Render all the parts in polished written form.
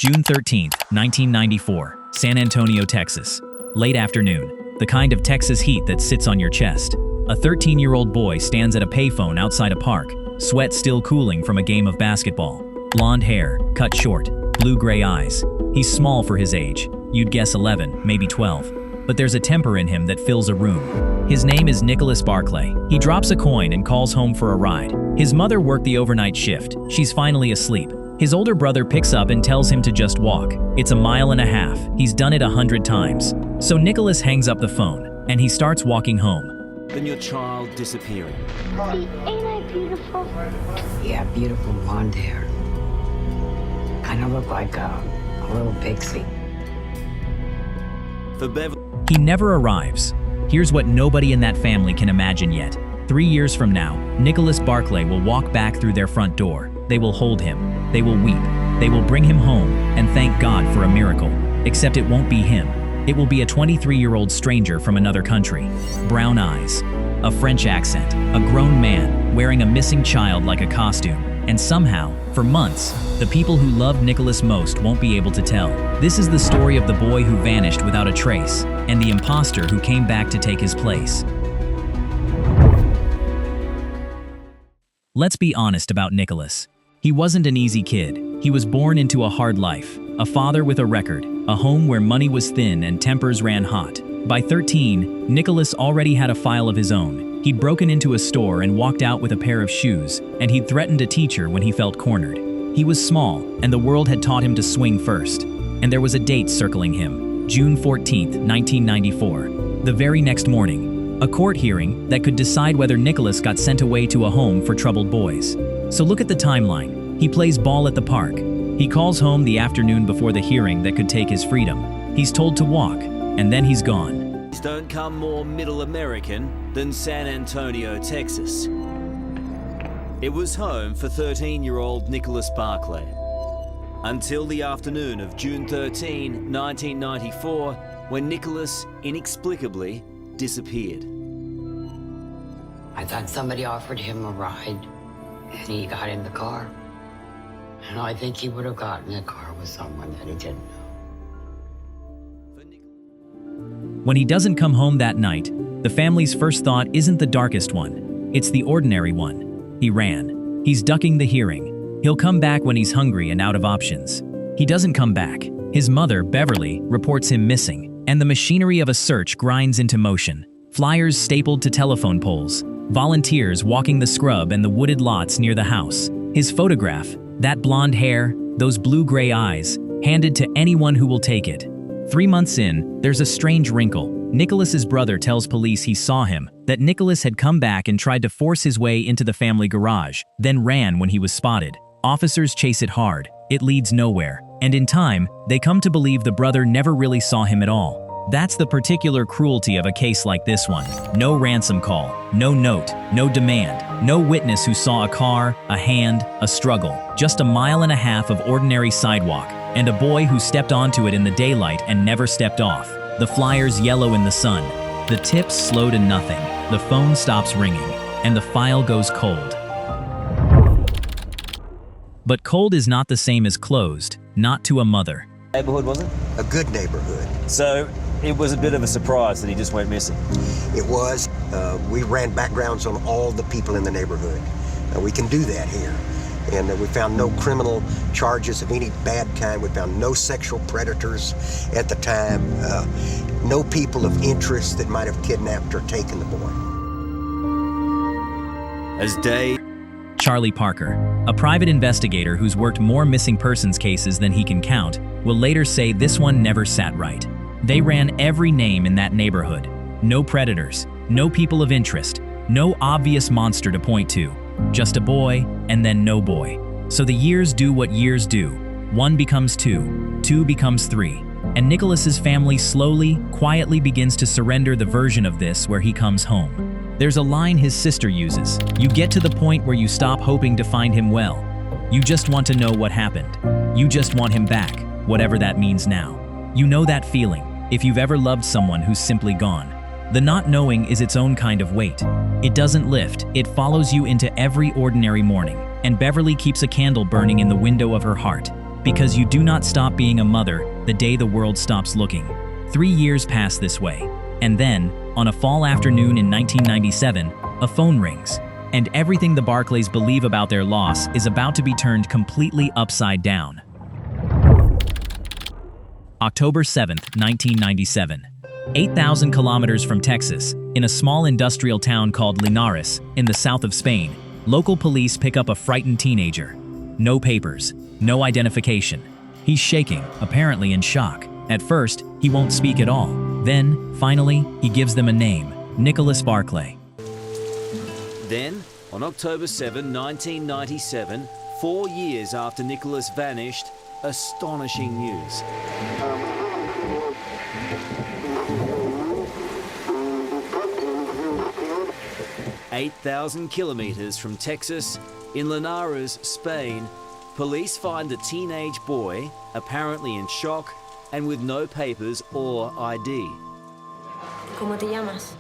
June 13th, 1994, San Antonio, Texas. Late afternoon, the kind of Texas heat that sits on your chest. A 13-year-old boy stands at a payphone outside a park, sweat still cooling from a game of basketball. Blonde hair, cut short, blue-gray eyes. He's small for his age. You'd guess 11, maybe 12. But there's a temper in him that fills a room. His name is Nicholas Barclay. He drops a coin and calls home for a ride. His mother worked the overnight shift. She's finally asleep. His older brother picks up and tells him to just walk. It's a mile and a half. He's done it 100 times. So Nicholas hangs up the phone, and he starts walking home. Then your child disappearing. See, ain't I beautiful? Yeah, beautiful blonde hair. Kind of look like a little pixie. For Beverly. He never arrives. Here's what nobody in that family can imagine yet. 3 years from now, Nicholas Barclay will walk back through their front door. They will hold him. They will weep. They will bring him home and thank God for a miracle. Except it won't be him. It will be a 23-year-old stranger from another country. Brown eyes, a French accent, a grown man wearing a missing child like a costume. And somehow, for months, the people who loved Nicholas most won't be able to tell. This is the story of the boy who vanished without a trace, and the impostor who came back to take his place. Let's be honest about Nicholas. He wasn't an easy kid. He was born into a hard life. A father with a record, a home where money was thin and tempers ran hot. By 13, Nicholas already had a file of his own. He'd broken into a store and walked out with a pair of shoes, and he'd threatened a teacher when he felt cornered. He was small, and the world had taught him to swing first. And there was a date circling him, June 14th, 1994. The very next morning, a court hearing that could decide whether Nicholas got sent away to a home for troubled boys. So look at the timeline. He plays ball at the park. He calls home the afternoon before the hearing that could take his freedom. He's told to walk, and then he's gone. Don't come more middle American than San Antonio, Texas. It was home for 13-year-old Nicholas Barclay. Until the afternoon of June 13, 1994, when Nicholas inexplicably disappeared. I thought somebody offered him a ride, and he got in the car. And I think he would have gotten in a car with someone that he didn't know. When he doesn't come home that night, the family's first thought isn't the darkest one. It's the ordinary one. He ran. He's ducking the hearing. He'll come back when he's hungry and out of options. He doesn't come back. His mother, Beverly, reports him missing, and the machinery of a search grinds into motion. Flyers stapled to telephone poles, volunteers walking the scrub and the wooded lots near the house. His photograph, that blonde hair, those blue-gray eyes, handed to anyone who will take it. 3 months in, there's a strange wrinkle. Nicholas's brother tells police he saw him, that Nicholas had come back and tried to force his way into the family garage, then ran when he was spotted. Officers chase it hard. It leads nowhere. And in time, they come to believe the brother never really saw him at all. That's the particular cruelty of a case like this one. No ransom call, no note, no demand, no witness who saw a car, a hand, a struggle. Just a mile and a half of ordinary sidewalk, and a boy who stepped onto it in the daylight and never stepped off. The flyers yellow in the sun. The tips slow to nothing. The phone stops ringing, and the file goes cold. But cold is not the same as closed, not to a mother. Neighborhood, was it? A good neighborhood. So it was a bit of a surprise that he just went missing. It was. We ran backgrounds on all the people in the neighborhood. We can do that here. And we found no criminal charges of any bad kind. We found no sexual predators at the time. No people of interest that might have kidnapped or taken the boy. As day... Charlie Parker, a private investigator who's worked more missing persons cases than he can count, will later say this one never sat right. They ran every name in that neighborhood. No predators, no people of interest, no obvious monster to point to. Just a boy, and then no boy. So the years do what years do. 1 becomes 2, 2 becomes 3. And Nicholas's family slowly, quietly begins to surrender the version of this where he comes home. There's a line his sister uses. You get to the point where you stop hoping to find him well. You just want to know what happened. You just want him back, whatever that means now. You know that feeling, if you've ever loved someone who's simply gone. The not knowing is its own kind of weight. It doesn't lift, it follows you into every ordinary morning, and Beverly keeps a candle burning in the window of her heart. because you do not stop being a mother the day the world stops looking. 3 years pass this way. And then, on a fall afternoon in 1997, a phone rings. And everything the Barclays believe about their loss is about to be turned completely upside down. October 7th, 1997. 8,000 kilometers from Texas, in a small industrial town called Linares, in the south of Spain, local police pick up a frightened teenager. No papers, no identification. He's shaking, apparently in shock. At first, he won't speak at all. Then, finally, he gives them a name, Nicholas Barclay. Then, on October 7, 1997, 4 years after Nicholas vanished, astonishing news. 8,000 kilometers from Texas, in Linares, Spain, police find a teenage boy, apparently in shock and with no papers or ID. ¿Cómo te llamas?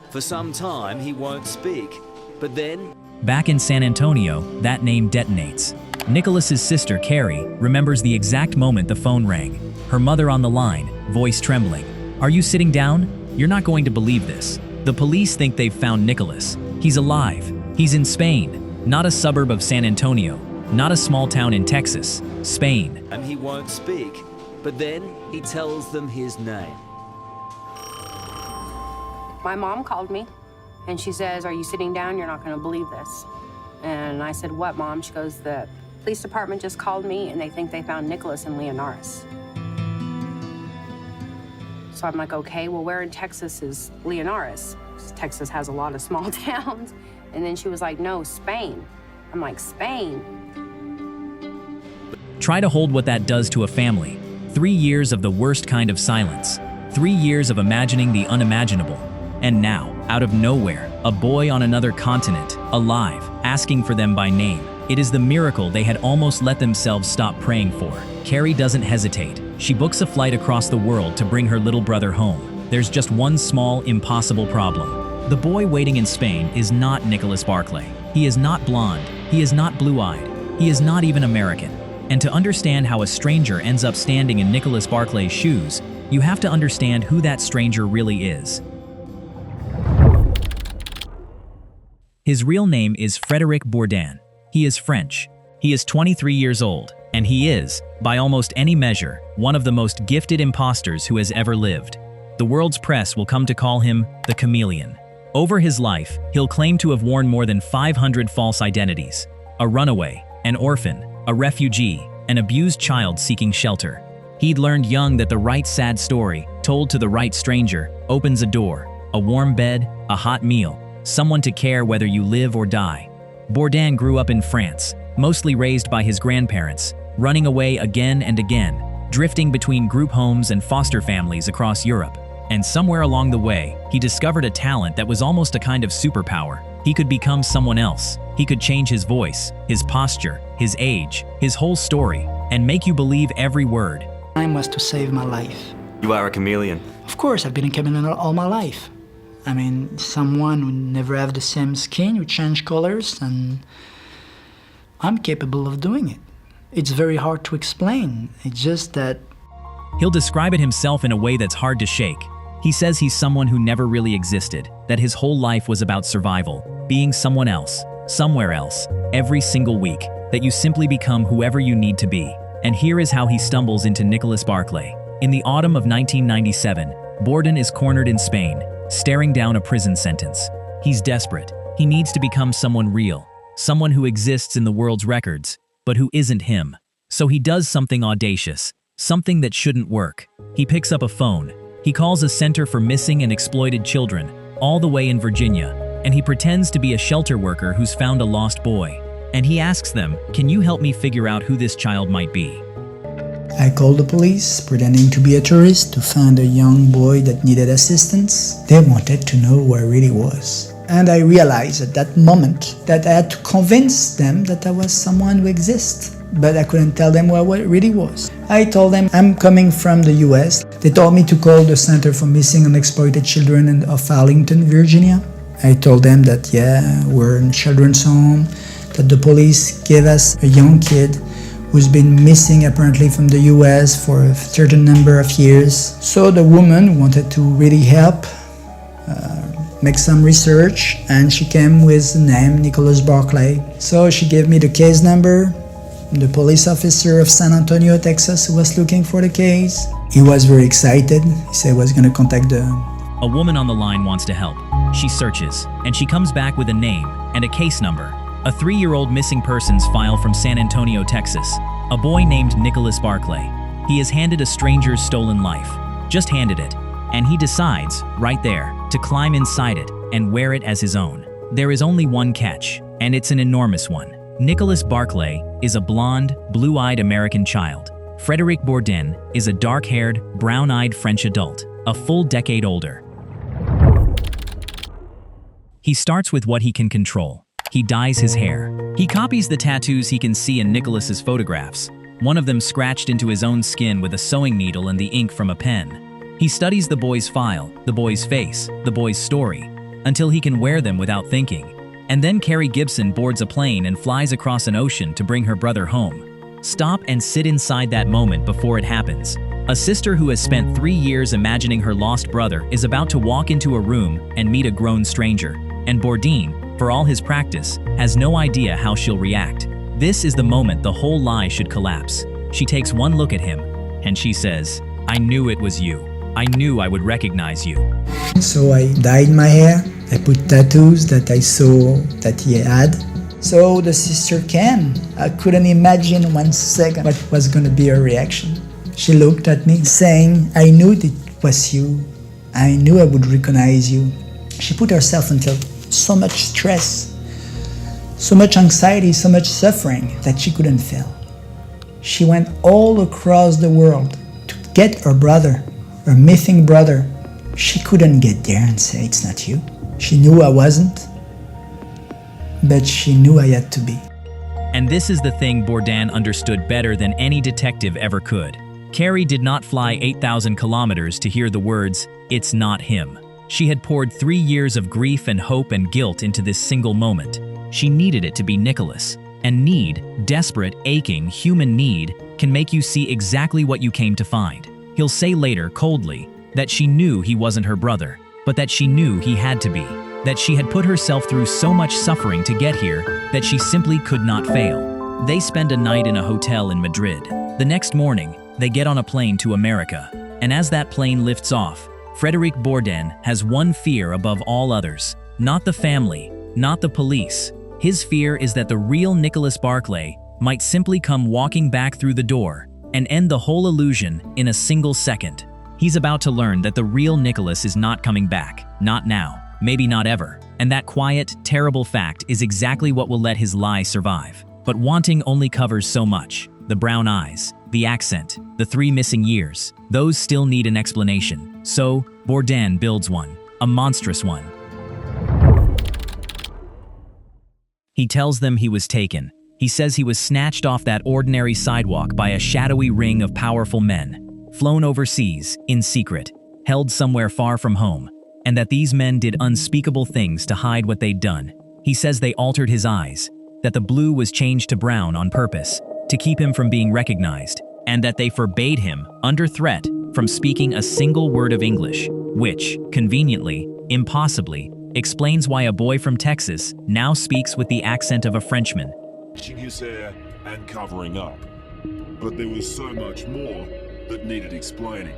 For some time, he won't speak, but then... Back in San Antonio, that name detonates. Nicholas's sister, Carrie, remembers the exact moment the phone rang. Her mother on the line, voice trembling. "Are you sitting down? You're not going to believe this. The police think they've found Nicholas. He's alive. He's in Spain, not a suburb of San Antonio, not a small town in Texas, Spain." And he won't speak, but then he tells them his name. My mom called me, and she says, "Are you sitting down? You're not going to believe this." And I said, "What, Mom?" She goes, "The police department just called me, and they think they found Nicholas in Linares." So I'm like, "Okay, well, where in Texas is Linares?" Texas has a lot of small towns. And then she was like, "No, Spain." I'm like, "Spain?" Try to hold what that does to a family. 3 years of the worst kind of silence. 3 years of imagining the unimaginable. And now, out of nowhere, a boy on another continent, alive, asking for them by name. It is the miracle they had almost let themselves stop praying for. Carrie doesn't hesitate. She books a flight across the world to bring her little brother home. There's just one small, impossible problem. The boy waiting in Spain is not Nicholas Barclay. He is not blonde. He is not blue-eyed. He is not even American. And to understand how a stranger ends up standing in Nicholas Barclay's shoes, you have to understand who that stranger really is. His real name is Frédéric Bourdin. He is French. He is 23 years old, and he is, by almost any measure, one of the most gifted imposters who has ever lived. The world's press will come to call him the Chameleon. Over his life, he'll claim to have worn more than 500 false identities. A runaway, an orphan, a refugee, an abused child seeking shelter. He'd learned young that the right sad story, told to the right stranger, opens a door, a warm bed, a hot meal, someone to care whether you live or die. Bourdin grew up in France, mostly raised by his grandparents, running away again and again, drifting between group homes and foster families across Europe. And somewhere along the way, he discovered a talent that was almost a kind of superpower. He could become someone else. He could change his voice, his posture, his age, his whole story, and make you believe every word. Time was to save my life. You are a chameleon. Of course, I've been a chameleon all my life. I mean, someone who never have the same skin, who change colors, and I'm capable of doing it. It's very hard to explain. It's just that... He'll describe it himself in a way that's hard to shake. He says he's someone who never really existed, that his whole life was about survival, being someone else, somewhere else, every single week, that you simply become whoever you need to be. And here is how he stumbles into Nicholas Barclay. In the autumn of 1997, Bourdin is cornered in Spain, staring down a prison sentence. He's desperate. He needs to become someone real, someone who exists in the world's records, but who isn't him. So he does something audacious, something that shouldn't work. He picks up a phone. He calls a center for missing and exploited children, all the way in Virginia, and he pretends to be a shelter worker who's found a lost boy. And he asks them, "Can you help me figure out who this child might be?" I called the police, pretending to be a tourist, to find a young boy that needed assistance. They wanted to know where I really was. And I realized at that moment that I had to convince them that I was someone who exists. But I couldn't tell them where I really was. I told them I'm coming from the US. They told me to call the Center for Missing and Exploited Children of Arlington, Virginia. I told them that, yeah, we're in a children's home, that the police gave us a young kid who's been missing apparently from the US for a certain number of years. So the woman wanted to really help, make some research, and she came with the name Nicholas Barclay. So she gave me the case number. The police officer of San Antonio, Texas, who was looking for the case. He was very excited. He said he was going to contact the... A woman on the line wants to help. She searches, and she comes back with a name and a case number. A 3-year-old missing persons file from San Antonio, Texas. A boy named Nicholas Barclay. He is handed a stranger's stolen life. Just handed it. And he decides, right there, to climb inside it and wear it as his own. There is only one catch, and it's an enormous one. Nicholas Barclay is a blonde, blue-eyed American child. Frédéric Bourdin is a dark-haired, brown-eyed French adult, a full decade older. He starts with what he can control. He dyes his hair. He copies the tattoos he can see in Nicholas's photographs, one of them scratched into his own skin with a sewing needle and the ink from a pen. He studies the boy's file, the boy's face, the boy's story, until he can wear them without thinking. And then Carrie Gibson boards a plane and flies across an ocean to bring her brother home. Stop and sit inside that moment before it happens. A sister who has spent 3 years imagining her lost brother is about to walk into a room and meet a grown stranger. And Bourdin, for all his practice, has no idea how she'll react. This is the moment the whole lie should collapse. She takes one look at him, and she says, "I knew it was you. I knew I would recognize you." So I dyed my hair. I put tattoos that I saw that he had. So the sister came. I couldn't imagine 1 second what was going to be her reaction. She looked at me saying, "I knew it was you. I knew I would recognize you." She put herself into so much stress, so much anxiety, so much suffering that she couldn't fail. She went all across the world to get her brother, her missing brother. She couldn't get there and say, "It's not you." She knew I wasn't, but she knew I had to be. And this is the thing Bourdin understood better than any detective ever could. Carrie did not fly 8,000 kilometers to hear the words, "It's not him." She had poured 3 years of grief and hope and guilt into this single moment. She needed it to be Nicholas. And need, desperate, aching, human need, can make you see exactly what you came to find. He'll say later, coldly, that she knew he wasn't her brother, but that she knew he had to be. That she had put herself through so much suffering to get here that she simply could not fail. They spend a night in a hotel in Madrid. The next morning, they get on a plane to America. And as that plane lifts off, Frédéric Bourdin has one fear above all others. Not the family, not the police. His fear is that the real Nicholas Barclay might simply come walking back through the door and end the whole illusion in a single second. He's about to learn that the real Nicholas is not coming back. Not now. Maybe not ever. And that quiet, terrible fact is exactly what will let his lie survive. But wanting only covers so much. The brown eyes, the accent, the 3 missing years. Those still need an explanation. So, Bourdin builds one. A monstrous one. He tells them he was taken. He says he was snatched off that ordinary sidewalk by a shadowy ring of powerful men. Flown overseas, in secret, held somewhere far from home, and that these men did unspeakable things to hide what they'd done. He says they altered his eyes, that the blue was changed to brown on purpose, to keep him from being recognized, and that they forbade him, under threat, from speaking a single word of English, which, conveniently, impossibly, explains why a boy from Texas now speaks with the accent of a Frenchman. His hair and covering up. But there was so much more that needed explaining.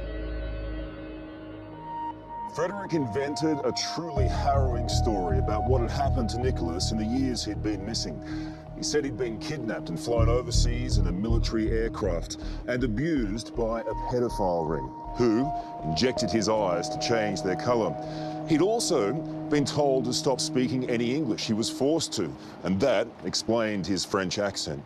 Frédéric invented a truly harrowing story about what had happened to Nicholas in the years he'd been missing. He said he'd been kidnapped and flown overseas in a military aircraft and abused by a pedophile ring, who injected his eyes to change their color. He'd also been told to stop speaking any English. He was forced to, and that explained his French accent.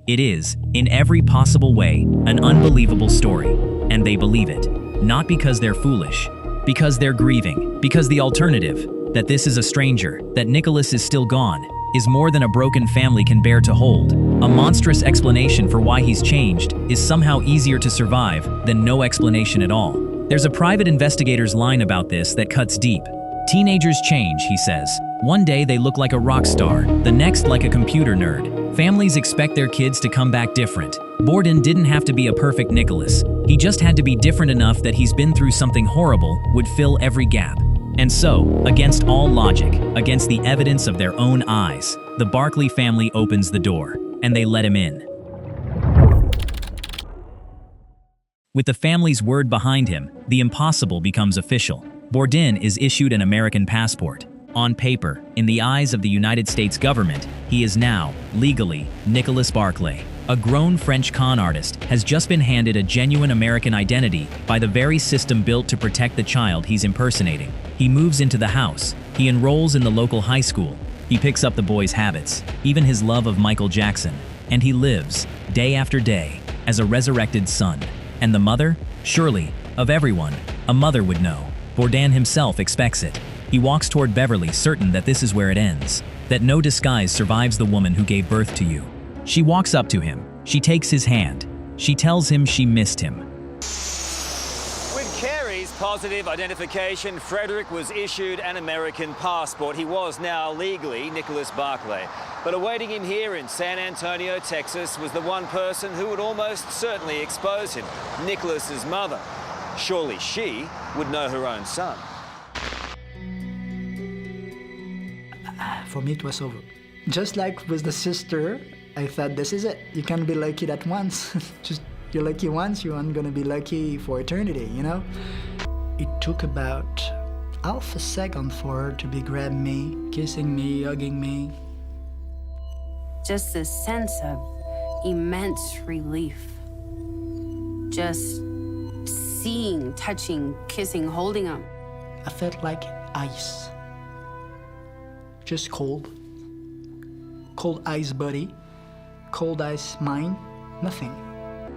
It is, in every possible way, an unbelievable story, and they believe it. Not because they're foolish, because they're grieving, because the alternative, that this is a stranger, that Nicholas is still gone, is more than a broken family can bear to hold. A monstrous explanation for why he's changed is somehow easier to survive than no explanation at all. There's a private investigator's line about this that cuts deep. Teenagers change, he says. One day they look like a rock star, the next like a computer nerd. Families expect their kids to come back different. Borden didn't have to be a perfect Nicholas. He just had to be different enough that he's been through something horrible would fill every gap. And so, against all logic, against the evidence of their own eyes, the Barkley family opens the door, and they let him in. With the family's word behind him, the impossible becomes official. Borden is issued an American passport. On paper, in the eyes of the United States government, he is now, legally, Nicholas Barkley. A grown French con artist has just been handed a genuine American identity by the very system built to protect the child he's impersonating. He moves into the house. He enrolls in the local high school. He picks up the boy's habits, even his love of Michael Jackson. And he lives, day after day, as a resurrected son. And the mother? Surely, of everyone, a mother would know. Borden himself expects it. He walks toward Beverly, certain that this is where it ends, that no disguise survives the woman who gave birth to you. She walks up to him. She takes his hand. She tells him she missed him. With Carey's positive identification, Frederick was issued an American passport. He was now legally Nicholas Barkley. But awaiting him here in San Antonio, Texas, was the one person who would almost certainly expose him, Nicholas's mother. Surely she would know her own son. For me, it was over. Just like with the sister, I thought this is it. You can't be lucky that once. Just you're lucky once, you aren't gonna be lucky for eternity, you know? It took about half a second for her to be grabbing me, kissing me, hugging me. Just this sense of immense relief. Just seeing, touching, kissing, holding him. I felt like ice. Just cold. Cold ice body, cold ice mind, nothing.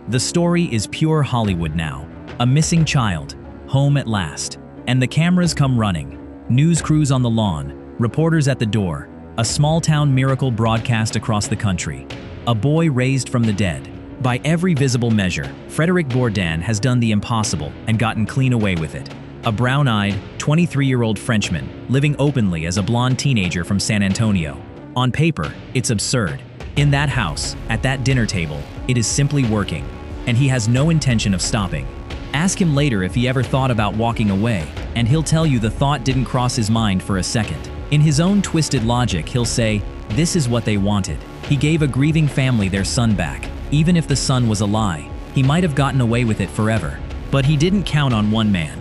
The story is pure Hollywood now. A missing child, home at last. And the cameras come running. News crews on the lawn, reporters at the door. A small-town miracle broadcast across the country. A boy raised from the dead. By every visible measure, Frederick Borden has done the impossible and gotten clean away with it. A brown-eyed, 23-year-old Frenchman living openly as a blonde teenager from San Antonio. On paper, it's absurd. In that house, at that dinner table, it is simply working, and he has no intention of stopping. Ask him later if he ever thought about walking away, and he'll tell you the thought didn't cross his mind for a second. In his own twisted logic, he'll say, this is what they wanted. He gave a grieving family their son back. Even if the son was a lie, he might have gotten away with it forever. But he didn't count on one man.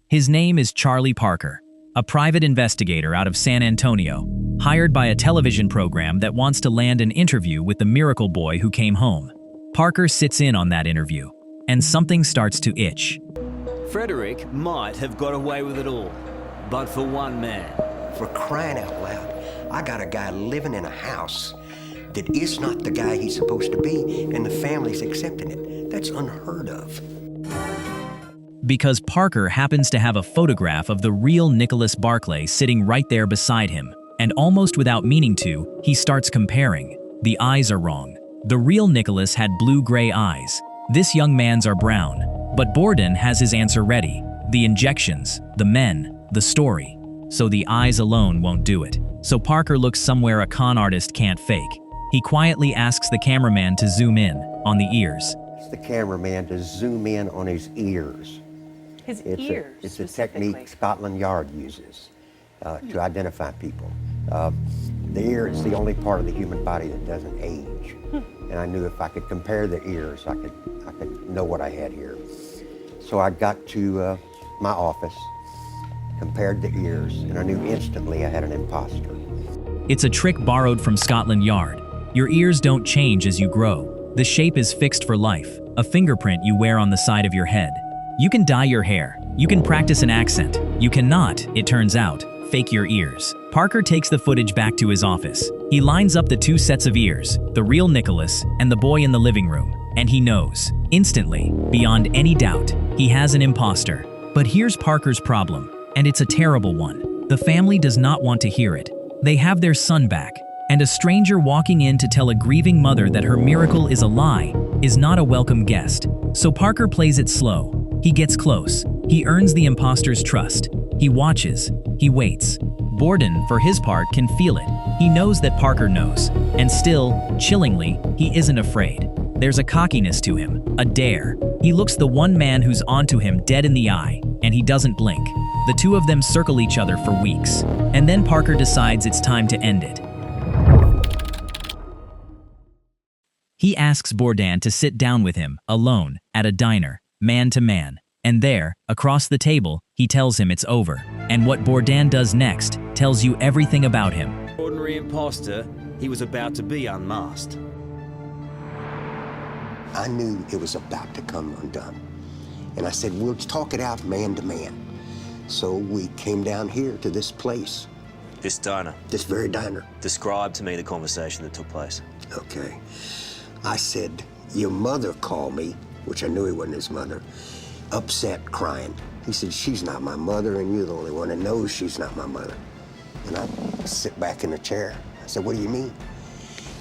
His name is Charlie Parker, a private investigator out of San Antonio, hired by a television program that wants to land an interview with the miracle boy who came home. Parker sits in on that interview, and something starts to itch. Frederick might have got away with it all, but for one man. For crying out loud, I got a guy living in a house that is not the guy he's supposed to be, and the family's accepting it. That's unheard of. Because Parker happens to have a photograph of the real Nicholas Barkley sitting right there beside him, and almost without meaning to, he starts comparing. The eyes are wrong. The real Nicholas had blue-gray eyes. This young man's are brown. But Borden has his answer ready. The injections, the men, the story. So the eyes alone won't do it. So Parker looks somewhere a con artist can't fake. He quietly asks the cameraman to zoom in on the ears. It's the cameraman to zoom in on his ears. His ears. It's a technique Scotland Yard uses to identify people. The ear is the only part of the human body that doesn't age. And I knew if I could compare the ears, I could know what I had here. So I got to my office, compared the ears, and I knew instantly I had an imposter. It's a trick borrowed from Scotland Yard. Your ears don't change as you grow. The shape is fixed for life, a fingerprint you wear on the side of your head. You can dye your hair. You can practice an accent. You cannot, it turns out, fake your ears. Parker takes the footage back to his office. He lines up the two sets of ears, the real Nicholas and the boy in the living room, and he knows, instantly, beyond any doubt, he has an imposter. But here's Parker's problem, and it's a terrible one. The family does not want to hear it. They have their son back, and a stranger walking in to tell a grieving mother that her miracle is a lie is not a welcome guest. So Parker plays it slow. He gets close. He earns the imposter's trust. He watches. He waits. Borden, for his part, can feel it. He knows that Parker knows, and still, chillingly, he isn't afraid. There's a cockiness to him, a dare. He looks the one man who's onto him dead in the eye, and he doesn't blink. The two of them circle each other for weeks, and then Parker decides it's time to end it. He asks Bourdain to sit down with him, alone, at a diner, man to man. And there, across the table, he tells him it's over. And what Bourdain does next tells you everything about him. Ordinary imposter, he was about to be unmasked. I knew it was about to come undone. And I said, we'll talk it out man to man. So we came down here to this place. This diner. This very diner. Describe to me the conversation that took place. Okay. I said, your mother called me, which I knew he wasn't his mother, upset, crying. He said, she's not my mother, and you're the only one that knows she's not my mother. And I sit back in the chair. I said, what do you mean?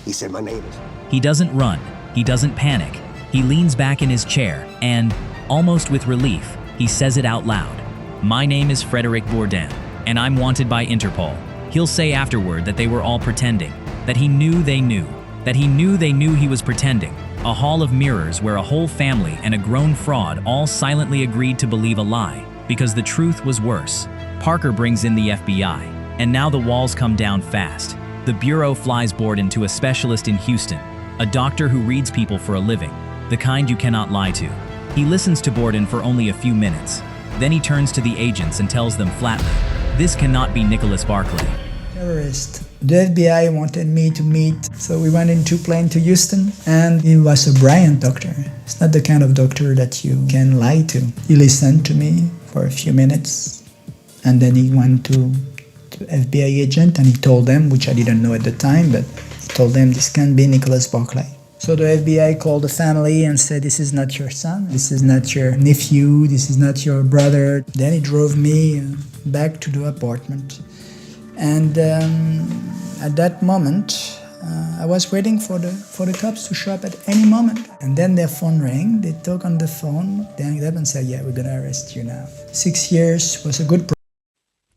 He said, my name is... He doesn't run. He doesn't panic. He leans back in his chair and, almost with relief, he says it out loud. My name is Frederic Bourdain, and I'm wanted by Interpol. He'll say afterward that they were all pretending, that he knew they knew, that he knew they knew he was pretending. A hall of mirrors where a whole family and a grown fraud all silently agreed to believe a lie, because the truth was worse. Parker brings in the FBI, and now the walls come down fast. The Bureau flies Bourdain to a specialist in Houston, a doctor who reads people for a living, the kind you cannot lie to. He listens to Bourdain for only a few minutes. Then he turns to the agents and tells them flatly, this cannot be Nicholas Barclay. Terrorist. The FBI wanted me to meet, so we went in 2 planes to Houston, and he was a brilliant doctor. It's not the kind of doctor that you can lie to. He listened to me for a few minutes, and then he went to FBI agent and he told them, which I didn't know at the time, but he told them this can't be Nicholas Barclay. So the FBI called the family and said, this is not your son, this is not your nephew, this is not your brother. Then he drove me back to the apartment. And at that moment, I was waiting for the cops to show up at any moment. And then their phone rang, they took on the phone, they hung up and said, yeah, we're gonna arrest you now. 6 years was a good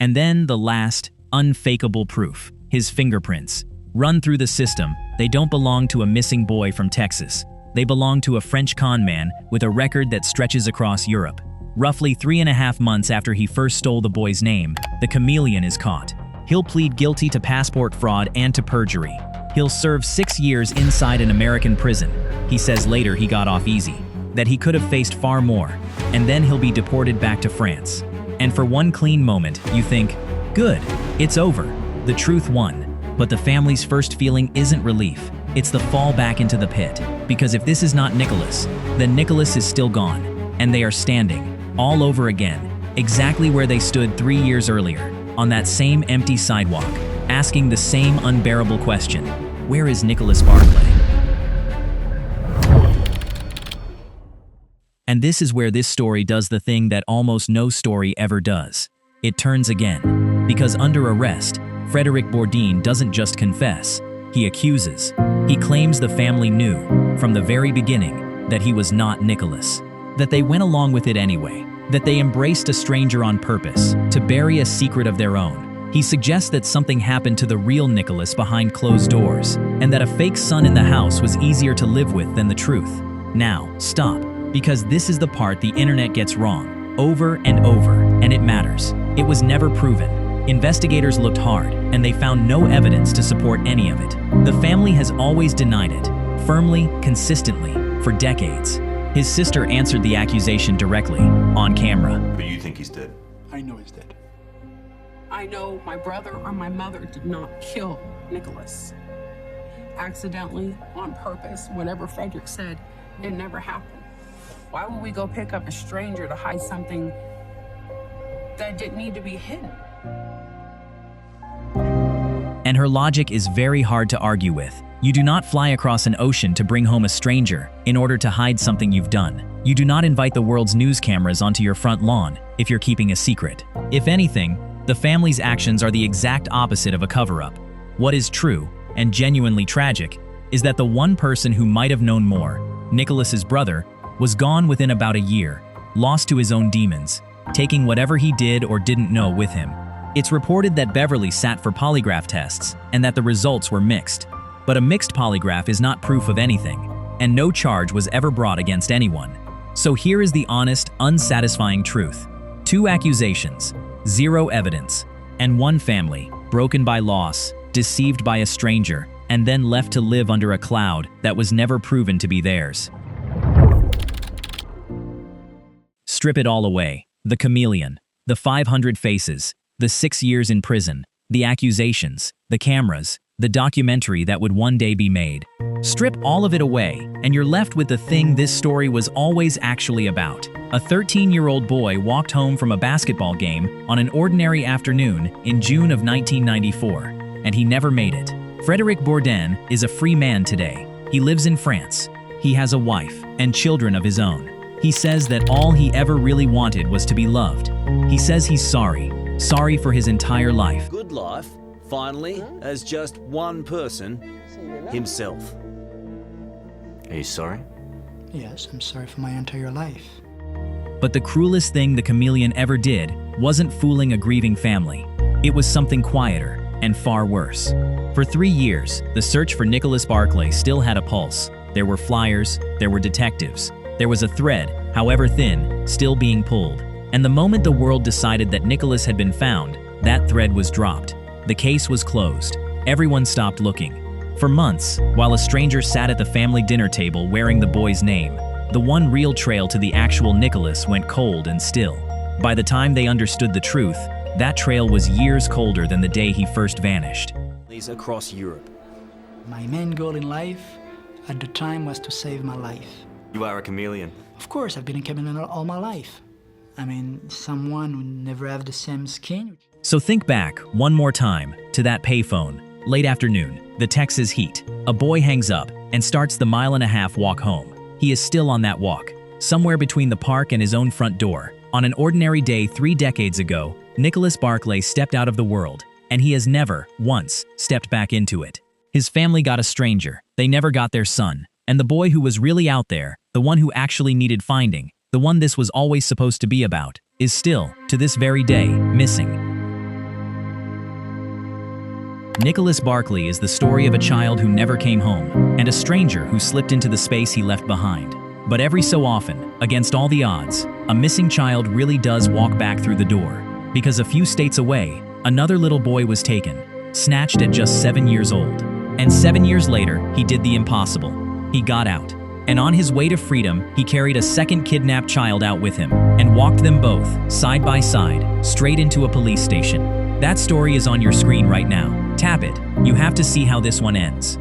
And then the last, unfakeable proof, his fingerprints. Run through the system, they don't belong to a missing boy from Texas. They belong to a French con man with a record that stretches across Europe. Roughly 3.5 months after he first stole the boy's name, the Chameleon is caught. He'll plead guilty to passport fraud and to perjury. He'll serve 6 years inside an American prison. He says later he got off easy, that he could have faced far more, and then he'll be deported back to France. And for one clean moment, you think, good, it's over, the truth won. But the family's first feeling isn't relief, it's the fall back into the pit. Because if this is not Nicholas, then Nicholas is still gone, and they are standing, all over again, exactly where they stood 3 years earlier, on that same empty sidewalk, asking the same unbearable question, where is Nicholas Barclay? And this is where this story does the thing that almost no story ever does. It turns again. Because under arrest, Frederic Bourdain doesn't just confess, he accuses. He claims the family knew, from the very beginning, that he was not Nicholas. That they went along with it anyway. That they embraced a stranger on purpose, to bury a secret of their own. He suggests that something happened to the real Nicholas behind closed doors, and that a fake son in the house was easier to live with than the truth. Now, stop, because this is the part the internet gets wrong, over and over, and it matters. It was never proven. Investigators looked hard, and they found no evidence to support any of it. The family has always denied it, firmly, consistently, for decades. His sister answered the accusation directly, on camera. But you think he's dead? I know he's dead. I know my brother or my mother did not kill Nicholas. Accidentally, on purpose, whatever Frederick said, it never happened. Why would we go pick up a stranger to hide something that didn't need to be hidden? And her logic is very hard to argue with. You do not fly across an ocean to bring home a stranger in order to hide something you've done. You do not invite the world's news cameras onto your front lawn if you're keeping a secret. If anything, the family's actions are the exact opposite of a cover-up. What is true, and genuinely tragic, is that the one person who might have known more, Nicholas's brother, was gone within about a year, lost to his own demons, taking whatever he did or didn't know with him. It's reported that Beverly sat for polygraph tests and that the results were mixed. But a mixed polygraph is not proof of anything, and no charge was ever brought against anyone. So here is the honest, unsatisfying truth. 2 accusations, 0 evidence, and 1 family, broken by loss, deceived by a stranger, and then left to live under a cloud that was never proven to be theirs. Strip it all away. The chameleon, the 500 faces, the 6 years in prison, the accusations, the cameras, the documentary that would one day be made. Strip all of it away, and you're left with the thing this story was always actually about. A 13-year-old boy walked home from a basketball game on an ordinary afternoon in June of 1994, and he never made it. Frédéric Bourdin is a free man today. He lives in France. He has a wife and children of his own. He says that all he ever really wanted was to be loved. He says he's sorry for his entire life. Good life, finally, as just one person, himself. Are you sorry? Yes, I'm sorry for my entire life. But the cruelest thing the chameleon ever did wasn't fooling a grieving family. It was something quieter and far worse. For 3 years, the search for Nicholas Barclay still had a pulse. There were flyers, there were detectives. There was a thread, however thin, still being pulled. And the moment the world decided that Nicholas had been found, that thread was dropped. The case was closed. Everyone stopped looking. For months, while a stranger sat at the family dinner table wearing the boy's name, the one real trail to the actual Nicholas went cold and still. By the time they understood the truth, that trail was years colder than the day he first vanished. Across Europe. My main goal in life at the time was to save my life. You are a chameleon. Of course, I've been a chameleon all my life. I mean, someone who never have the same skin. So think back, one more time, to that payphone. Late afternoon, the Texas heat. A boy hangs up and starts the 1.5-mile walk home. He is still on that walk, somewhere between the park and his own front door. On an ordinary day 3 decades ago, Nicholas Barclay stepped out of the world, and he has never, once, stepped back into it. His family got a stranger. They never got their son. And the boy who was really out there, the one who actually needed finding, the one this was always supposed to be about, is still, to this very day, missing. Nicholas Barclay is the story of a child who never came home, and a stranger who slipped into the space he left behind. But every so often, against all the odds, a missing child really does walk back through the door. Because a few states away, another little boy was taken, snatched at just 7 years old. And 7 years later, he did the impossible. He got out. And on his way to freedom, he carried a second kidnapped child out with him and walked them both, side by side, straight into a police station. That story is on your screen right now. Tap it. You have to see how this one ends.